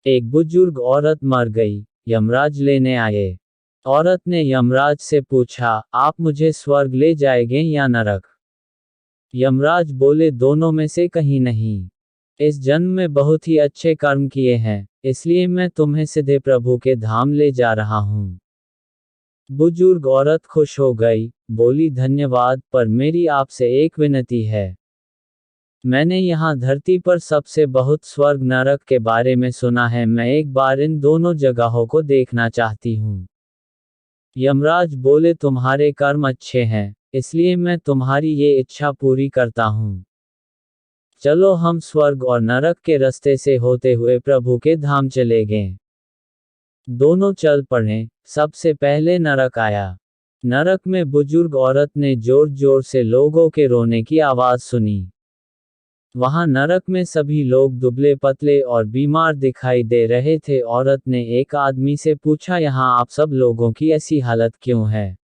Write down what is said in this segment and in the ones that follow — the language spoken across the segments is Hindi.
एक बुजुर्ग औरत मर गई, यमराज लेने आए। औरत ने यमराज से पूछा, आप मुझे स्वर्ग ले जाएंगे या नरक? यमराज बोले, दोनों में से कहीं नहीं। इस जन्म में बहुत ही अच्छे कर्म किए हैं, इसलिए मैं तुम्हें सीधे प्रभु के धाम ले जा रहा हूँ। बुजुर्ग औरत खुश हो गई, बोली, धन्यवाद, पर मेरी आपसे एक विनती है। मैंने यहाँ धरती पर सबसे बहुत स्वर्ग नरक के बारे में सुना है, मैं एक बार इन दोनों जगहों को देखना चाहती हूँ। यमराज बोले, तुम्हारे कर्म अच्छे हैं, इसलिए मैं तुम्हारी ये इच्छा पूरी करता हूँ। चलो हम स्वर्ग और नरक के रास्ते से होते हुए प्रभु के धाम चले गए। दोनों चल पड़े। सबसे पहले नरक आया। नरक में बुजुर्ग औरत ने जोर जोर से लोगों के रोने की आवाज सुनी। वहां नरक में सभी लोग दुबले पतले और बीमार दिखाई दे रहे थे। औरत ने एक आदमी से पूछा, यहाँ आप सब लोगों की ऐसी हालत क्यों है?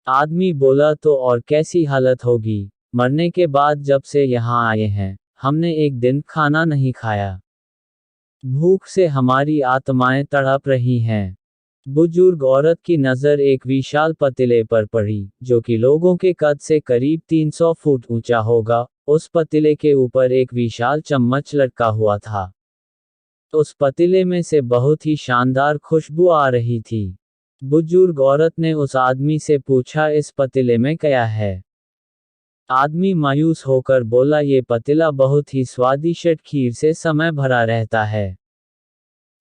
आदमी बोला, तो और कैसी हालत होगी, मरने के बाद जब से यहाँ आए हैं, हमने एक दिन खाना नहीं खाया। भूख से हमारी आत्माएं तड़प रही हैं। बुजुर्ग औरत की नज़र एक विशाल पतीले पर पड़ी, जो कि लोगों के कद से करीब 300 फुट ऊंचा होगा। उस पतीले के ऊपर एक विशाल चम्मच लटका हुआ था। उस पतीले में से बहुत ही शानदार खुशबू आ रही थी। बुजुर्ग औरत ने उस आदमी से पूछा, इस पतीले में क्या है? आदमी मायूस होकर बोला, ये पतीला बहुत ही स्वादिष्ट खीर से समय भरा रहता है।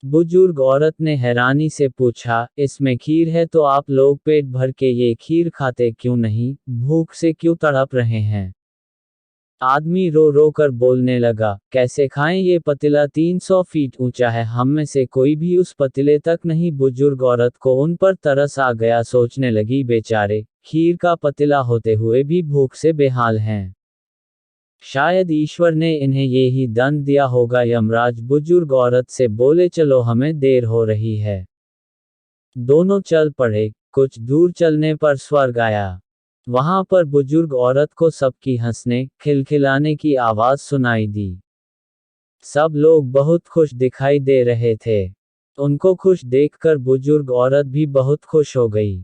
बुजुर्ग औरत ने हैरानी से पूछा, इसमें खीर है तो आप लोग पेट भर के ये खीर खाते क्यों नहीं, भूख से क्यों तड़प रहे हैं? आदमी रो रो कर बोलने लगा, कैसे खाएं, ये पतीला 300 फीट ऊंचा है, हम में से कोई भी उस पतीले तक नहीं। बुजुर्ग औरत को उन पर तरस आ गया, सोचने लगी, बेचारे खीर का पतीला होते हुए भी भूख से बेहाल हैं। शायद ईश्वर ने इन्हें ये ही दंड दिया होगा। यमराज बुजुर्ग औरत से बोले, चलो हमें देर हो रही है। दोनों चल पड़े। कुछ दूर चलने पर स्वर्ग आया। वहां पर बुजुर्ग औरत को सबकी हंसने खिलखिलाने की आवाज सुनाई दी। सब लोग बहुत खुश दिखाई दे रहे थे। उनको खुश देखकर बुजुर्ग औरत भी बहुत खुश हो गई।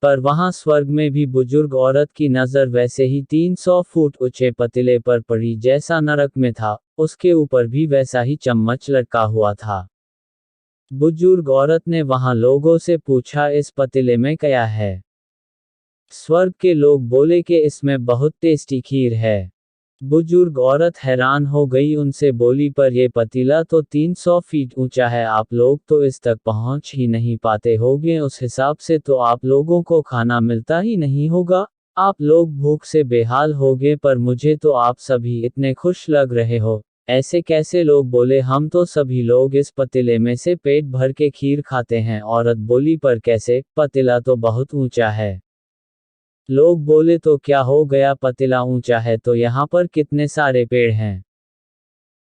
पर वहां स्वर्ग में भी बुजुर्ग औरत की नज़र वैसे ही 300 फुट ऊंचे पतीले पर पड़ी जैसा नरक में था। उसके ऊपर भी वैसा ही चम्मच लटका हुआ था। बुजुर्ग औरत ने वहां लोगों से पूछा, इस पतीले में क्या है? स्वर्ग के लोग बोले कि इसमें बहुत टेस्टी खीर है। बुजुर्ग औरत हैरान हो गई, उनसे बोली, पर यह पतीला तो 300 फीट ऊंचा है, आप लोग तो इस तक पहुंच ही नहीं पाते होंगे, उस हिसाब से तो आप लोगों को खाना मिलता ही नहीं होगा, आप लोग भूख से बेहाल होंगे, पर मुझे तो आप सभी इतने खुश लग रहे हो, ऐसे कैसे? लोग बोले, हम तो सभी लोग इस पतीले में से पेट भर के खीर खाते हैं। औरत बोली, पर कैसे, पतीला तो बहुत ऊंचा है। लोग बोले, तो क्या हो गया, पतीला ऊंचा है तो यहाँ पर कितने सारे पेड़ हैं।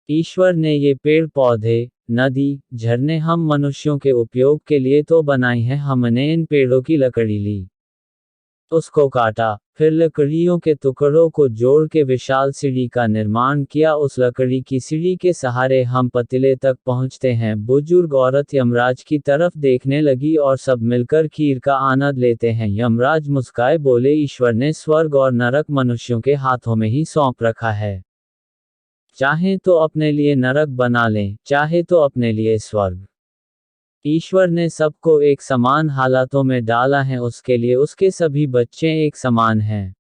ईश्वर ने ये पेड़ पौधे, नदी, झरने हम मनुष्यों के उपयोग के लिए तो बनाई हैं, हमने इन पेड़ों की लकड़ी ली, उसको काटा, फिर लकड़ियों के टुकड़ों को जोड़ के विशाल सीढ़ी का निर्माण किया, उस लकड़ी की सीढ़ी के सहारे हम पतीले तक पहुंचते हैं। बुजुर्ग औरत यमराज की तरफ देखने लगी और सब मिलकर खीर का आनंद लेते हैं। यमराज मुस्काए बोले, ईश्वर ने स्वर्ग और नरक मनुष्यों के हाथों में ही सौंप रखा है। चाहे तो अपने लिए नरक बना लें, चाहे तो अपने लिए स्वर्ग। ईश्वर ने सबको एक समान हालातों में डाला है, उसके लिए उसके सभी बच्चे एक समान हैं।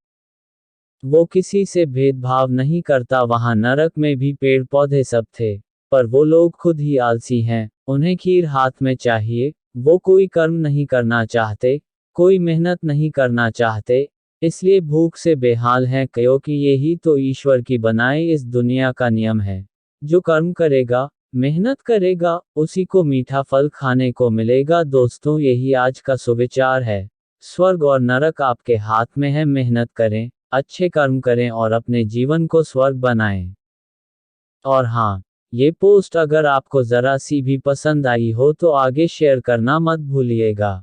वो किसी से भेदभाव नहीं करता। वहां नरक में भी पेड़ पौधे सब थे, पर वो लोग खुद ही आलसी हैं, उन्हें खीर हाथ में चाहिए, वो कोई कर्म नहीं करना चाहते, कोई मेहनत नहीं करना चाहते, इसलिए भूख से बेहाल हैं, क्योंकि यही तो ईश्वर की बनाई इस दुनिया का नियम है। जो कर्म करेगा, मेहनत करेगा, उसी को मीठा फल खाने को मिलेगा। दोस्तों, यही आज का सुविचार है। स्वर्ग और नरक आपके हाथ में है, मेहनत करें, अच्छे कर्म करें और अपने जीवन को स्वर्ग बनाएं। और हाँ, ये पोस्ट अगर आपको ज़रा सी भी पसंद आई हो तो आगे शेयर करना मत भूलिएगा।